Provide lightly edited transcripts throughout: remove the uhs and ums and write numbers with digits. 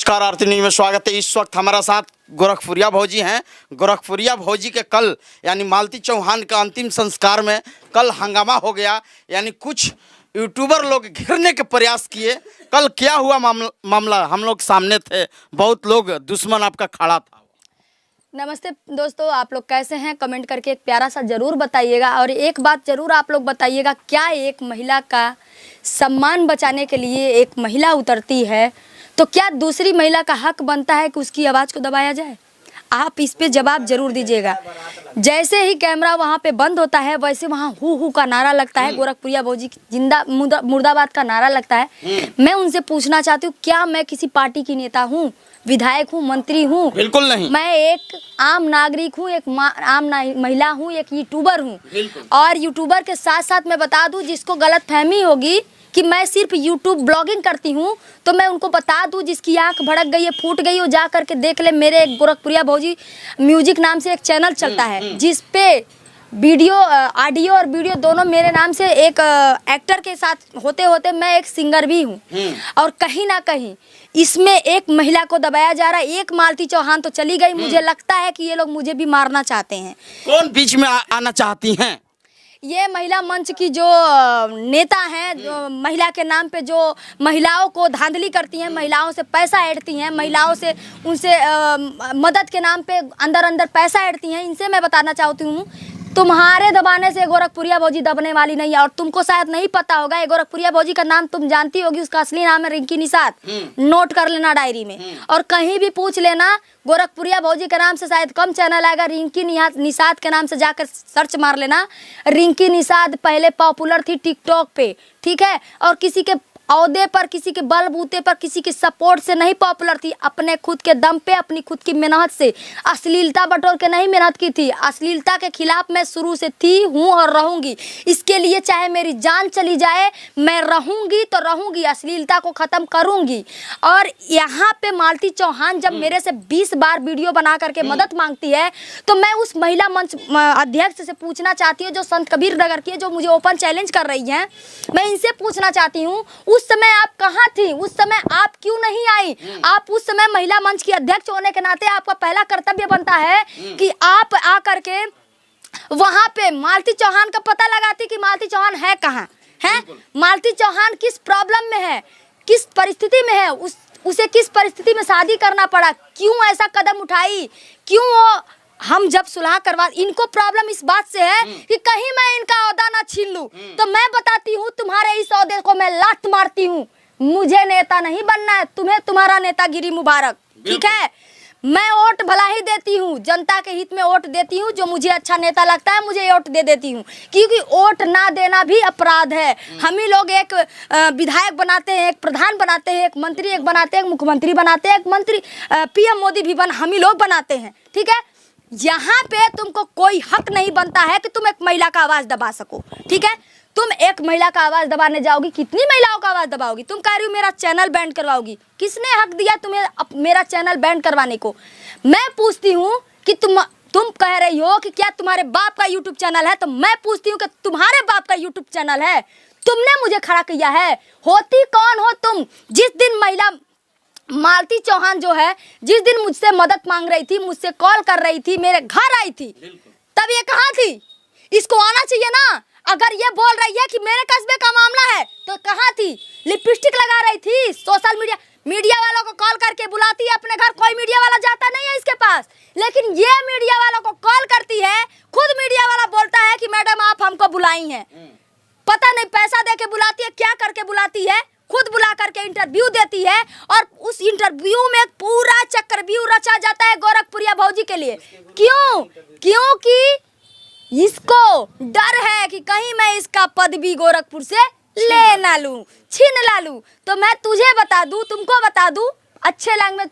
नमस्कार, आरती न्यूज़ में स्वागत है। इस वक्त हमारा साथ गोरखपुरिया भौजी हैं। गोरखपुरिया भौजी के कल यानी मालती चौहान का अंतिम संस्कार में कल हंगामा हो गया, यानी कुछ यूट्यूबर लोग घेरने के प्रयास किए। कल क्या हुआ मामला हम लोग सामने थे, बहुत लोग दुश्मन आपका खड़ा था। नमस्ते दोस्तों, आप लोग कैसे हैं? कमेंट करके एक प्यारा सा ज़रूर बताइएगा। और एक बात ज़रूर आप लोग बताइएगा, क्या एक महिला का सम्मान बचाने के लिए एक महिला उतरती है तो क्या दूसरी महिला का हक बनता है कि उसकी आवाज़ को दबाया जाए? आप इस पे जवाब जरूर दीजिएगा। जैसे ही कैमरा वहाँ पे बंद होता है वैसे वहाँ हु का नारा लगता है, गोरखपुरिया भौजी जिंदा मुर्दाबाद का नारा लगता है। मैं उनसे पूछना चाहती हूँ, क्या मैं किसी पार्टी की नेता हूँ, विधायक हूँ, मंत्री हूँ? बिल्कुल नहीं। मैं एक आम नागरिक हूँ, एक महिला हूँ, एक यूट्यूबर हूँ। और यूट्यूबर के साथ साथ मैं बता दूँ, जिसको गलत फहमी होगी कि मैं सिर्फ यूट्यूब ब्लॉगिंग करती हूँ, तो मैं उनको बता दूँ, जिसकी आंख भड़क गई है, फूट गई हो, जा करके देख ले। मेरे एक गोरखपुरिया भौजी म्यूजिक नाम से एक चैनल चलता है, जिस पे वीडियो ऑडियो और वीडियो दोनों मेरे नाम से एक एक्टर के साथ होते होते मैं एक सिंगर भी हूँ। और कहीं ना कहीं इसमें एक महिला को दबाया जा रहा है। एक मालती चौहान तो चली गई, मुझे लगता है कि ये लोग मुझे भी मारना चाहते हैं। कौन बीच में आना चाहती हैं? ये महिला मंच की जो नेता हैं, जो महिला के नाम पे जो महिलाओं को धांधली करती हैं, महिलाओं से पैसा ऐंठती हैं, महिलाओं से उनसे मदद के नाम पे अंदर अंदर पैसा ऐंठती हैं, इनसे मैं बताना चाहती हूँ, तुम्हारे दबाने से गोरखपुरिया भौजी दबने वाली नहीं है। और तुमको शायद नहीं पता होगा, ये गोरखपुरिया भौजी का नाम तुम जानती होगी, उसका असली नाम है रिंकी निषाद। नोट कर लेना डायरी में, और कहीं भी पूछ लेना, गोरखपुरिया भौजी के नाम से शायद कम चैनल आएगा, रिंकी निषाद के नाम से जाकर सर्च मार लेना। रिंकी निषाद पहले पॉपुलर थी टिकटॉक पे, ठीक है, और किसी के औहदे पर, किसी के बलबूते पर, किसी के सपोर्ट से नहीं पॉपुलर थी। अपने खुद के दम पे, अपनी खुद की मेहनत से, अश्लीलता बटोर के नहीं मेहनत की थी। अश्लीलता के खिलाफ मैं शुरू से थी, हूँ और रहूंगी। इसके लिए चाहे मेरी जान चली जाए, मैं रहूंगी तो रहूंगी, अश्लीलता को ख़त्म करूंगी। और यहाँ पे मालती चौहान जब मेरे से 20 बार वीडियो बना करके मदद मांगती है, तो मैं उस महिला मंच अध्यक्ष से पूछना चाहती हूँ, जो संत कबीर नगर की है, जो मुझे ओपन चैलेंज कर रही हैं, मैं इनसे पूछना चाहती हूँ, उस समय आप कहाँ थी? उस समय आप क्यों नहीं आई? आप उस समय महिला मंच की अध्यक्ष होने के नाते आपका पहला कर्तव्य बनता है कि आप आ करके वहां पे मालती चौहान का पता लगाती कि मालती चौहान है कहाँ है, मालती चौहान किस प्रॉब्लम में है, किस परिस्थिति में है, उसे किस परिस्थिति में शादी करना पड़ा, क्यों ऐसा कदम उठाई, क्यों वो हम जब सुलह करवा, इनको प्रॉब्लम इस बात से है कि कहीं मैं इनका ओहदा ना छीन लूं। तो मैं बताती हूँ, तुम्हारे इस ओहदे को मैं लात मारती हूँ। मुझे नेता नहीं बनना है, तुम्हें तुम्हारा नेतागिरी मुबारक, ठीक है। मैं वोट भला ही देती हूँ, जनता के हित में वोट देती हूँ, जो मुझे अच्छा नेता लगता है मुझे वोट दे देती हूँ, क्योंकि वोट ना देना भी अपराध है। हम ही लोग एक विधायक बनाते हैं, एक प्रधान बनाते हैं, एक मंत्री एक बनाते हैं, एक मुख्यमंत्री बनाते हैं, एक मंत्री PM मोदी भी हम ही लोग बनाते हैं, ठीक है। यहाँ पे तुमको कोई हक नहीं बनता है कि तुम एक महिला का आवाज़ दबा सको, ठीक है। तुम एक महिला का आवाज़ दबाने जाओगी, कितनी महिलाओं का आवाज़ दबाओगी? तुम कह रही हो मेरा चैनल बैन करवाओगी, किसने हक दिया तुम्हें मेरा चैनल बैन करवाने को? मैं पूछती हूँ कि तुम कह रही हो कि क्या तुम्हारे बाप का यूट्यूब चैनल है, तो मैं पूछती हूँ कि तुम्हारे बाप का यूट्यूब चैनल है? तुमने मुझे खड़ा किया है? होती कौन हो तुम? जिस दिन महिला मालती चौहान जो है, जिस दिन मुझसे मदद मांग रही थी, मुझसे कॉल कर रही थी, मेरे घर आई थी, तब ये कहाँ थी? इसको आना चाहिए ना। अगर ये बोल रही है कि मेरे कस्बे का मामला है, तो कहाँ थी? लिपस्टिक लगा रही थी, सोशल मीडिया वालों को कॉल करके बुलाती है अपने घर। कोई मीडिया वाला जाता नहीं है इसके पास, लेकिन ये मीडिया वालों को कॉल करती है। खुद मीडिया वाला बोलता है कि मैडम आप हमको बुलाई हैं। पता नहीं पैसा दे के बुलाती है, क्या करके बुलाती है, खुद बुला करके इंटरव्यू देती है, और उस इंटरव्यू में पूरा चक्रव्यूह रचा जाता है गोरखपुरिया भौजी के लिए। क्यों? क्योंकि इसको डर है कि कहीं मैं इसका पद भी गोरखपुर से ले ना लूं, छीन ला लूं। तो मैं तुझे बता दूं, तुमको बता दूं अच्छे लैंग्वेज,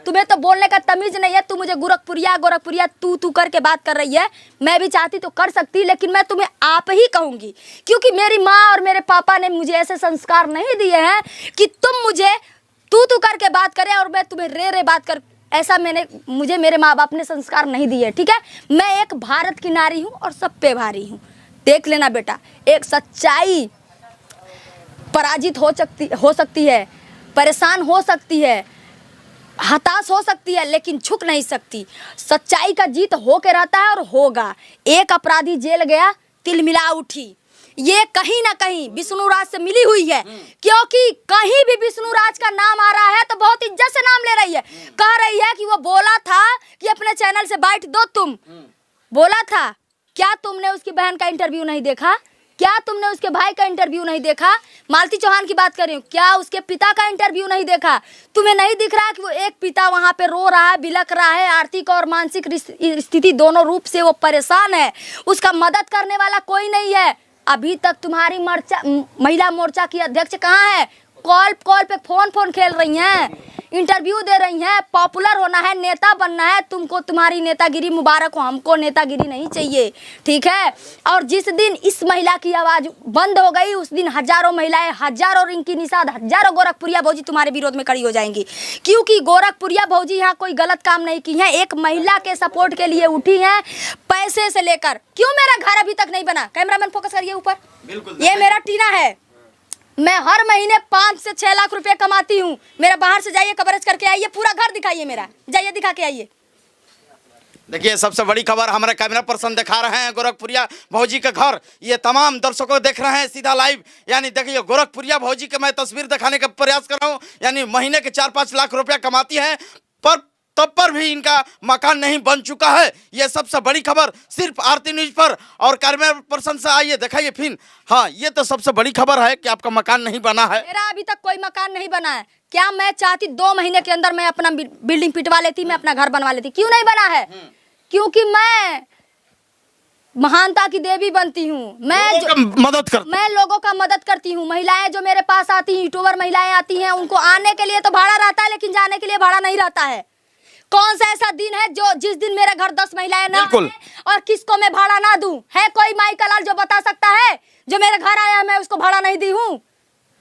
तुम्हें तो बोलने का तमीज नहीं है। तू मुझे गोरखपुरिया तू करके बात कर रही है। मैं भी चाहती तो कर सकती, लेकिन मैं तुम्हें आप ही कहूंगी, क्योंकि मेरी माँ और मेरे पापा ने मुझे ऐसे संस्कार नहीं दिए हैं कि तुम मुझे तू करके बात करे और मैं तुम्हें रे बात कर। ऐसा मुझे मेरे माँ बाप ने संस्कार नहीं दिए, ठीक है। मैं एक भारत की नारी हूँ और सब पे भारी हूँ। देख लेना बेटा, एक सच्चाई पराजित हो सकती है, परेशान हो सकती है, हताश हो सकती है लेकिन झुक नहीं सकती। सच्चाई का जीत हो के रहता है और होगा। एक अपराधी जेल गया, तिलमिला उठी। ये कहीं ना कहीं विष्णु राज से मिली हुई है, क्योंकि कहीं भी विष्णु राज का नाम आ रहा है तो बहुत इज्जत से नाम ले रही है। कह रही है कि वो बोला था कि अपने चैनल से बाइट दो, तुम बोला था। क्या तुमने उसकी बहन का इंटरव्यू नहीं देखा? क्या तुमने उसके भाई का इंटरव्यू नहीं देखा? मालती चौहान की बात कर रही हूँ, क्या उसके पिता का इंटरव्यू नहीं देखा? तुम्हें नहीं दिख रहा कि वो एक पिता वहां पे रो रहा है, बिलख रहा है, आर्थिक और मानसिक स्थिति दोनों रूप से वो परेशान है, उसका मदद करने वाला कोई नहीं है। अभी तक तुम्हारी महिला मोर्चा की अध्यक्ष कहाँ है? कॉल पे फोन खेल रही हैं, इंटरव्यू दे रही हैं। पॉपुलर होना है, नेता बनना है, तुमको तुम्हारी नेतागिरी मुबारक हो, हमको नेतागिरी नहीं चाहिए, ठीक है। और जिस दिन इस महिला की आवाज बंद हो गई उस दिन हजारों महिलाएं, हजारों रिंकी निषाद, हजारों गोरखपुरिया भौजी तुम्हारे विरोध में खड़ी हो जाएंगी, क्योंकि गोरखपुरिया भौजी यहाँ कोई गलत काम नहीं की है, एक महिला के सपोर्ट के लिए उठी हैं। पैसे से लेकर, क्यों मेरा घर अभी तक नहीं बना? कैमरामैन फोकस करिए ऊपर, ये मेरा टीना है। मैं हर महीने 5 से 6 लाख रुपए कमाती हूँ। मेरा बाहर से जाइए, कवरेज करके आइए, पूरा घर दिखाइए मेरा, जाइए दिखा के आइए। देखिए सबसे बड़ी खबर हमारे कैमरा पर्सन दिखा रहे हैं गोरखपुरिया भौजी का घर। ये तमाम दर्शकों देख रहे हैं सीधा लाइव। यानी देखिए गोरखपुरिया भौजी के मैं तस्वीर दिखाने का प्रयास कर रहा हूँ। यानी महीने के 4-5 लाख रुपया कमाती हैं, पर तब पर भी इनका मकान नहीं बन चुका है। ये सबसे बड़ी खबर सिर्फ आरती न्यूज पर। और कैमरा पर्सन से आइए दिखाइए फिर। हाँ, ये तो सबसे बड़ी खबर है कि आपका मकान नहीं बना है। मेरा अभी तक कोई मकान नहीं बना है। क्या मैं चाहती 2 महीने के अंदर मैं अपना बिल्डिंग पिटवा लेती, मैं अपना घर बनवा लेती? क्यों नहीं बना है? क्योंकि मैं महानता की देवी बनती हूँ। मैं लोगों का मदद करती हूँ। महिलाएं जो मेरे पास आती हैं, यूट्यूबर महिलाएं आती हैं, उनको आने के लिए तो भाड़ा रहता है लेकिन जाने के लिए भाड़ा नहीं रहता है। कौन सा ऐसा दिन है जो जिस दिन मेरे घर 10 महिलाएं ना आए और किसको मैं भाड़ा ना दूं? है कोई माई का लाल जो बता सकता है जो मेरे घर आया मैं उसको भाड़ा नहीं दी हूँ?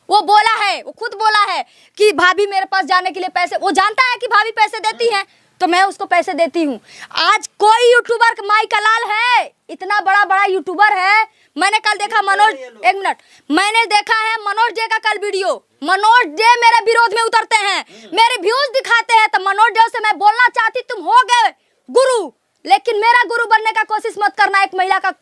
वो बोला है, वो खुद बोला है कि भाभी मेरे पास जाने के लिए पैसे, वो जानता है कि भाभी पैसे देती हैं तो मैं उसको पैसे देती हूँ। आज कोई यूट्यूबर माई का लाल है, इतना बड़ा यूट्यूबर है। मैंने कल देखा मनोज, एक मिनट, मैंने देखा है मनोज डे का कल वीडियो। मनोज डे मेरे विरोध में उतरते हैं, मेरे व्यूज दिखाते हैं, तो मनोज डे से मैं बोलना चाहती तुम हो गए गुरु, लेकिन मेरा गुरु बनने का कोशिश मत करना, एक महिला का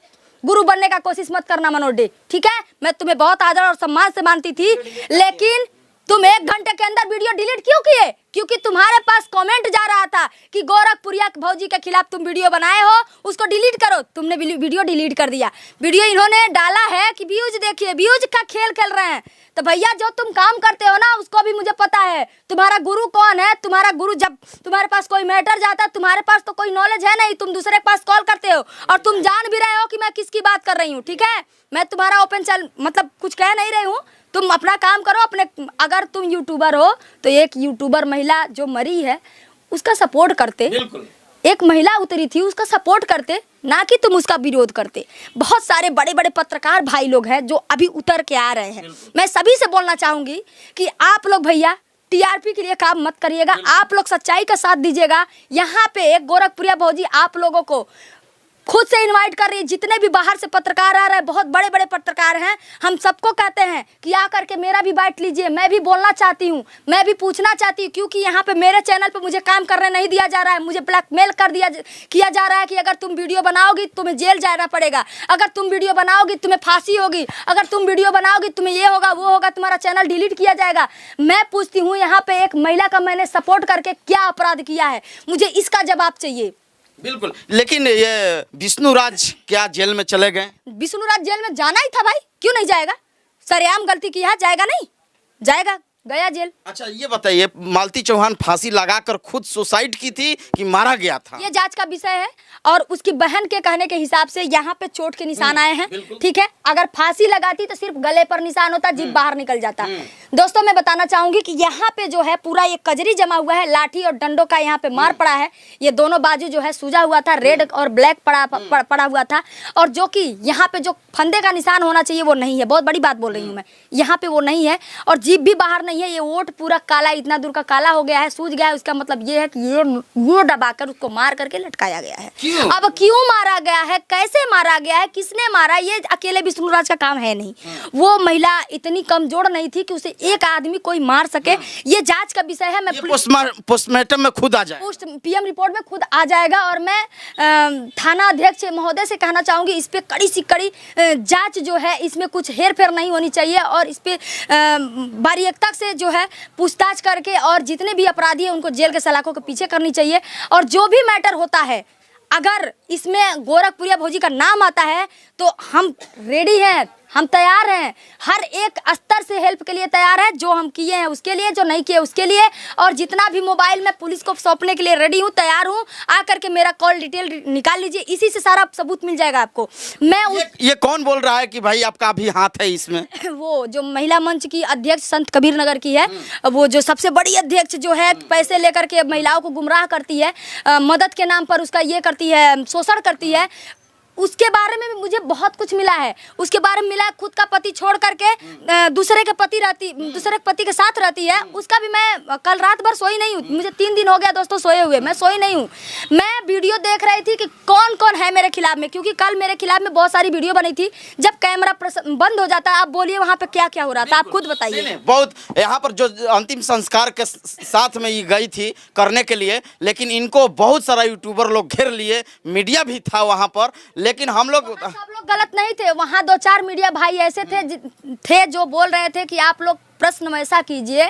गुरु बनने का कोशिश मत करना मनोज डे, ठीक है। मैं तुम्हें बहुत आदर और सम्मान से मानती थी, लेकिन तुम 1 घंटे के अंदर वीडियो डिलीट क्यों किए? क्योंकि तुम्हारे पास कमेंट जा रहा था कि गोरखपुरिया भौजी के खिलाफ तुम वीडियो बनाए हो, उसको डिलीट करो। तुमने वीडियो डिलीट कर दिया। वीडियो इन्होंने डाला है कि व्यूज देखिए, व्यूज का खेल खेल रहे हैं। तो भैया जो तुम काम करते हो ना उसको भी मुझे पता है, तुम्हारा गुरु कौन है। तुम्हारा गुरु, जब तुम्हारे पास कोई मैटर जाता है, तुम्हारे पास तो कोई नॉलेज है नहीं, तुम दूसरे के पास कॉल करते हो और तुम जान भी रहे हो कि मैं किसकी बात कर रही हूँ, ठीक है। मैं तुम्हारा ओपन चल मतलब कुछ कह नहीं रही हूँ, तुम अपना काम करो अपने। अगर तुम यूट्यूबर हो तो एक यूट्यूबर महिला जो मरी है उसका सपोर्ट करते, एक महिला उतरी थी उसका सपोर्ट करते, ना कि तुम उसका विरोध करते। बहुत सारे बड़े बड़े पत्रकार भाई लोग हैं जो अभी उतर के आ रहे हैं। मैं सभी से बोलना चाहूंगी कि आप लोग भैया टीआरपी के लिए काम मत करिएगा, आप लोग सच्चाई का साथ दीजिएगा। यहाँ पे एक गोरखपुरिया भौजी आप लोगों को खुद से इनवाइट कर रही है। जितने भी बाहर से पत्रकार आ रहे हैं, बहुत बड़े बड़े पत्रकार हैं, हम सबको कहते हैं कि आ करके मेरा भी बाइट लीजिए। मैं भी बोलना चाहती हूँ, मैं भी पूछना चाहती हूँ, क्योंकि यहाँ पे मेरे चैनल पे मुझे काम करने नहीं दिया जा रहा है। मुझे ब्लैकमेल किया जा रहा है कि अगर तुम वीडियो बनाओगी तुम्हें जेल जाना पड़ेगा, अगर तुम वीडियो बनाओगी तुम्हें फांसी होगी, अगर तुम वीडियो बनाओगी तुम्हें ये होगा वो होगा, तुम्हारा चैनल डिलीट किया जाएगा। मैं पूछती हूँ यहाँ पे एक महिला का मैंने सपोर्ट करके क्या अपराध किया है? मुझे इसका जवाब चाहिए। बिल्कुल, लेकिन ये विष्णु राज क्या जेल में चले गए? विष्णु राज जेल में जाना ही था भाई, क्यों नहीं जाएगा? सरेआम गलती की है, जाएगा नहीं? जाएगा, गया जेल। अच्छा ये बताइए, मालती चौहान फांसी लगाकर खुद सुसाइड की थी कि मारा गया था? ये जांच का विषय है और उसकी बहन के कहने के हिसाब से यहाँ पे चोट के निशान आए हैं, ठीक है। अगर फांसी लगाती तो सिर्फ गले पर निशान होता, जीभ बाहर निकल जाता। दोस्तों मैं बताना चाहूंगी कि यहाँ पे जो है पूरा ये कजरी जमा हुआ है, लाठी और डंडों का यहाँ पे मार पड़ा है। ये दोनों बाजू जो है सूजा हुआ था, रेड और ब्लैक पड़ा हुआ था, और जो कि यहाँ पे जो फंदे का निशान होना चाहिए वो नहीं है। बहुत बड़ी बात बोल रही हूँ मैं, यहाँ पे वो नहीं है, और जीभ भी बाहर नहीं नहीं है, ये वोट पूरा काला, इतना दूर का काला हो गया है, सूझ गया है। उसका मतलब ये है कि ये दबाकर उसको मार करके लटकाया गया है। अब क्यों मारा गया है, कैसे मारा गया है, किसने मारा, ये अकेले विष्णु राज का काम है नहीं। वो महिला इतनी कमजोर नहीं थी कि उसे एक आदमी कोई मार सके। ये जांच का विषय है। मैं पोस्टमार्टम में खुद आ जाए, पीएम रिपोर्ट में खुद आ जाएगा। और मैं थाना अध्यक्ष महोदय से कहना चाहूंगी, इस पे कड़ी से कड़ी जांच जो है, इसमें कुछ हेरफेर नहीं होनी चाहिए और इस पे बारीकता से जो है पूछताछ करके और जितने भी अपराधी हैं उनको जेल के सलाखों के पीछे करनी चाहिए। और जो भी मैटर होता है, अगर इसमें गोरखपुरिया भौजी का नाम आता है तो हम रेडी हैं, हम तैयार हैं, हर एक स्तर से हेल्प के लिए तैयार है। जो हम किए हैं उसके लिए, जो नहीं किए उसके लिए, और जितना भी मोबाइल में पुलिस को सौंपने के लिए रेडी हूँ, तैयार हूँ। आकर के मेरा कॉल डिटेल निकाल लीजिए, इसी से सारा सबूत मिल जाएगा आपको। मैं ये कौन बोल रहा है कि भाई आपका भी हाथ है इसमें? वो जो महिला मंच की अध्यक्ष संत कबीर नगर की है, वो जो सबसे बड़ी अध्यक्ष जो है, पैसे लेकर के महिलाओं को गुमराह करती है, मदद के नाम पर उसका ये करती है, शोषण करती है। उसके बारे में भी मुझे बहुत कुछ मिला है। उसके बारे में मिला है, खुद का पति छोड़ करके दूसरे के पति के साथ रहती है। उसका भी मैं कल रात भर सोई नहीं हूँ, मुझे 3 दिन हो गया दोस्तों सोए हुए, मैं सोई नहीं हूँ। मैं वीडियो देख रही थी कि कौन कौन है मेरे खिलाफ में, क्योंकि कल मेरे खिलाफ में बहुत सारी वीडियो बनी थी। जब कैमरा बंद हो जाता है, आप बोलिए वहाँ पे क्या क्या हो रहा था, आप खुद बताइए। बहुत यहाँ पर जो अंतिम संस्कार के साथ में ये गई थी करने के लिए, लेकिन इनको बहुत सारा यूट्यूबर लोग घेर लिए, मीडिया भी था वहाँ पर, लेकिन हम लोग सब लोग गलत नहीं थे। वहाँ 2-4 मीडिया भाई ऐसे थे जो बोल रहे थे कि आप लोग प्रश्न वैसा कीजिए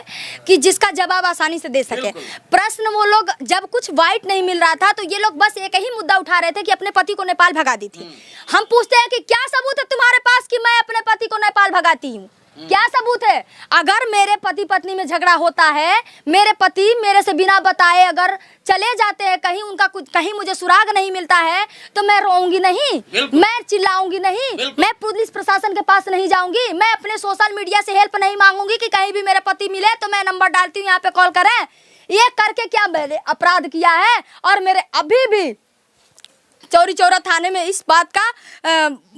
कि जिसका जवाब आसानी से दे सके। प्रश्न वो लोग जब कुछ वाइट नहीं मिल रहा था तो ये लोग बस एक ही मुद्दा उठा रहे थे कि अपने पति को नेपाल भगा दी थी। हम पूछते हैं कि क्या सबूत है तुम्हारे पास कि मैं अपने पति को नेपाल भगाती हूँ, क्या सबूत है? अगर मेरे पति पत्नी में झगड़ा होता है, मेरे पति मेरे से बिना बताए अगर चले जाते हैं कहीं, उनका कुछ कहीं मुझे सुराग नहीं मिलता है, तो मैं रोऊंगी नहीं, मैं चिल्लाऊंगी नहीं, मैं पुलिस प्रशासन के पास नहीं जाऊंगी, मैं अपने सोशल मीडिया से हेल्प नहीं मांगूंगी कि कहीं भी मेरे पति मिले तो मैं नंबर डालती हूँ, यहाँ पे कॉल करें। ये करके क्या मैंने अपराध किया है? और मेरे अभी भी चौरी चौरा थाने में इस बात का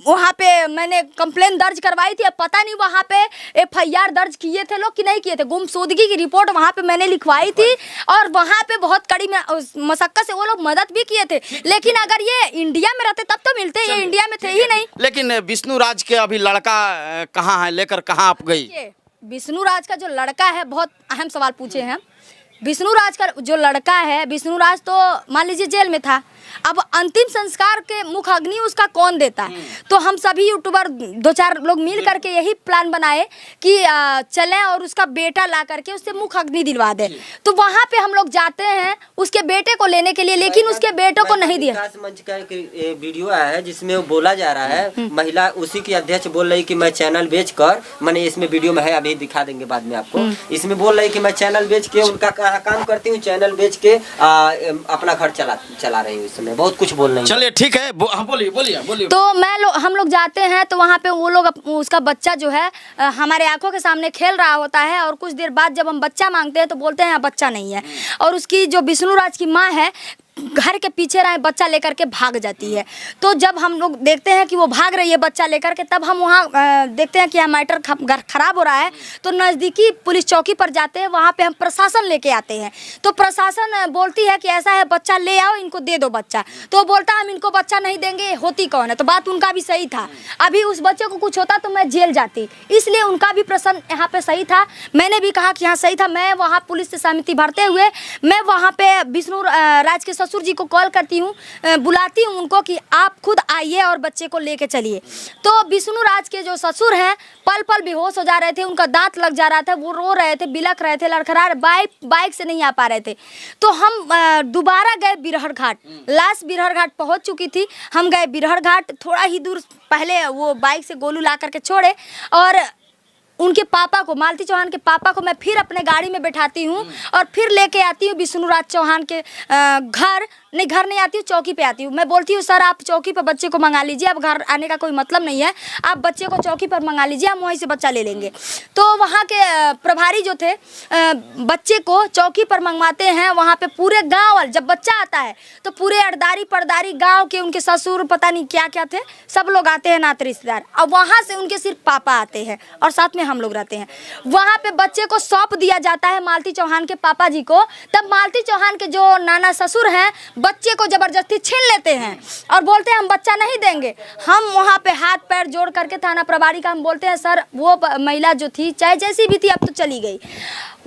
वहाँ पे मैंने कंप्लेन दर्ज करवाई थी। अब पता नहीं वहाँ पे FIR दर्ज किए थे लोग कि नहीं किए थे। गुमशुदगी की रिपोर्ट वहाँ पे मैंने लिखवाई थी और वहाँ पे बहुत कड़ी मशक्कत से वो लोग मदद भी किए थे। लेकिन अगर ये इंडिया में रहते तब तो मिलते, ये इंडिया में थे ही नहीं। लेकिन विष्णु राज के अभी लड़का कहाँ है, लेकर कहाँ आप गई? विष्णु राज का जो लड़का है, बहुत अहम सवाल पूछे हैं। विष्णु राज का जो लड़का है, विष्णु राज तो मान लीजिए जेल में था। अब अंतिम संस्कार के मुख अग्नि उसका कौन देता है? तो हम सभी यूट्यूबर 2-4 लोग मिल करके यही प्लान बनाए कि चलें और उसका बेटा ला करके उससे मुख अग्नि दिलवा दे। तो वहाँ पे हम लोग जाते हैं उसके बेटे को लेने के लिए, लेकिन उसके बेटों को नहीं दिया। विकास मंच का एक वीडियो आया है जिसमें वो बोला जा रहा है, महिला उसी की अध्यक्ष बोल रही कि मैं चैनल बेच कर, मैंने इसमें वीडियो में है, अभी दिखा देंगे बाद में आपको। इसमें बोल रही कि मैं चैनल बेच के उनका काम करती हूँ, चैनल बेच के अपना घर चला रही हूँ। इसमें बहुत कुछ बोल रही। चलिए ठीक है, बोलिए। तो हम लोग जाते हैं तो वहाँ पे वो लोग उसका बच्चा जो है हमारे आंखों के सामने खेल रहा होता है, और कुछ देर बाद जब हम बच्चा मांगते हैं तो बोलते हैं बच्चा नहीं है। और उसकी जो विष्णु राज की माँ है, घर के पीछे रहे बच्चा लेकर के भाग जाती है। तो जब हम लोग देखते हैं कि वो भाग रही है बच्चा लेकर के, तब हम वहाँ देखते हैं कि यहाँ मैटर खराब हो रहा है। तो नज़दीकी पुलिस चौकी पर जाते हैं, वहाँ पे हम प्रशासन लेके आते हैं। तो प्रशासन बोलती है कि ऐसा है, बच्चा ले आओ, इनको दे दो बच्चा। तो बोलता हम इनको बच्चा नहीं देंगे, होती कौन है? तो बात उनका भी सही था। अभी उस बच्चे को कुछ होता तो मैं जेल जाती, इसलिए उनका भी प्रश्न यहाँ पे सही था। मैंने भी कहा कि हाँ सही था। मैं वहाँ पुलिस से सहमति भरते हुए मैं वहाँ पे विष्णु राज के ससुर जी को कॉल करती हूँ, बुलाती हूँ उनको कि आप खुद आइए और बच्चे को लेके चलिए। तो विष्णु राज के जो ससुर हैं पल पल बेहोश हो जा रहे थे, उनका दांत लग जा रहा था, वो रो रहे थे, बिलख रहे थे, लड़खड़ा बाइक से नहीं आ पा रहे थे। तो हम दोबारा गए बिरहर घाट, लास्ट बिरहर घाट पहुँच चुकी थी। हम गए बिरहर घाट, थोड़ा ही दूर पहले वो बाइक से गोलू ला करके छोड़े और उनके पापा को, मालती चौहान के पापा को मैं फिर अपने गाड़ी में बैठाती हूँ और फिर लेके आती हूँ विष्णु राज चौहान के घर नहीं, घर नहीं आती हूँ, चौकी पे आती हूँ। मैं बोलती हूँ सर आप चौकी पर बच्चे को मंगा लीजिए, अब घर आने का कोई मतलब नहीं है, आप बच्चे को चौकी पर मंगा लीजिए, हम वहीं से बच्चा ले लेंगे। तो वहाँ के प्रभारी जो थे बच्चे को चौकी पर मंगवाते हैं। वहाँ पे पूरे गाँव वाले, जब बच्चा आता है तो पूरे अरदारी परदारी गाँव के, उनके ससुर पता नहीं क्या क्या थे, सब लोग आते हैं, नाते रिश्तेदार। अब वहाँ से उनके सिर्फ पापा आते हैं और साथ में हम लोग रहते हैं। वहाँ पे बच्चे को सौंप दिया जाता है मालती चौहान के पापा जी को। तब मालती चौहान के जो नाना ससुर हैं बच्चे को जबरदस्ती छीन लेते हैं और बोलते हैं हम बच्चा नहीं देंगे। हम वहाँ पे हाथ पैर जोड़ करके थाना प्रभारी का हम बोलते हैं सर वो महिला जो थी चाहे जैसी भी थी अब तो चली गई,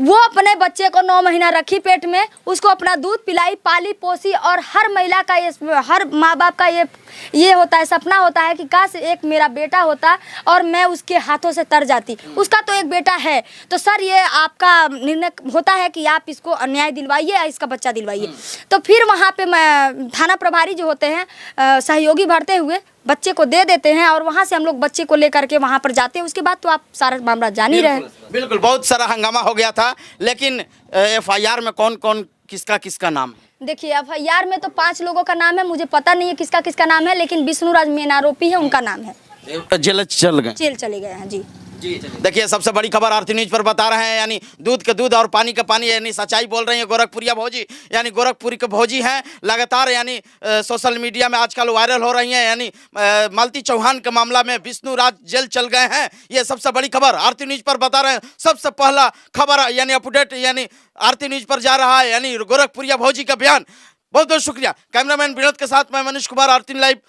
वो अपने बच्चे को 9 महीना रखी पेट में, उसको अपना दूध पिलाई, पाली पोसी। और हर महिला का ये, हर माँ बाप का ये होता है, सपना होता है कि काश एक मेरा बेटा होता और मैं उसके हाथों से तर जाती। उसका तो एक बेटा है। तो सर ये आपका निर्णय होता है कि आप इसको अन्याय दिलवाइए या इसका बच्चा दिलवाइए। तो फिर वहाँ पे थाना प्रभारी जो होते हैं सहयोगी भरते हुए बच्चे को दे देते हैं और वहाँ से हम लोग बच्चे को लेकर के वहाँ पर जाते हैं। उसके बाद तो आप सारा मामला जान ही रहे हैं। बिल्कुल, बहुत सारा हंगामा हो गया था, लेकिन FIR में कौन कौन किसका नाम? देखिए FIR में तो 5 लोगों का नाम है, मुझे पता नहीं है किसका किसका नाम है, लेकिन विष्णुराज मेन आरोपी है, उनका नाम है। जेल चले गए हैं जी। देखिए सबसे बड़ी खबर आरती न्यूज पर बता रहे हैं, यानी दूध का दूध और पानी का पानी, यानी सच्चाई बोल रही है गोरखपुरिया भौजी। यानी गोरखपुरी के भौजी हैं, लगातार यानी सोशल मीडिया में आजकल वायरल हो रही हैं। यानी मालती चौहान के मामला में विष्णुराज जेल चल गए हैं, ये सबसे बड़ी खबर आरती न्यूज पर बता रहे हैं। सबसे पहला खबर यानी अपडेट यानी आरती न्यूज पर जा रहा है, यानी गोरखपुरिया भौजी का बयान। बहुत बहुत शुक्रिया। कैमरामैन विनोद के साथ मैं मनीष कुमार, आरती लाइव।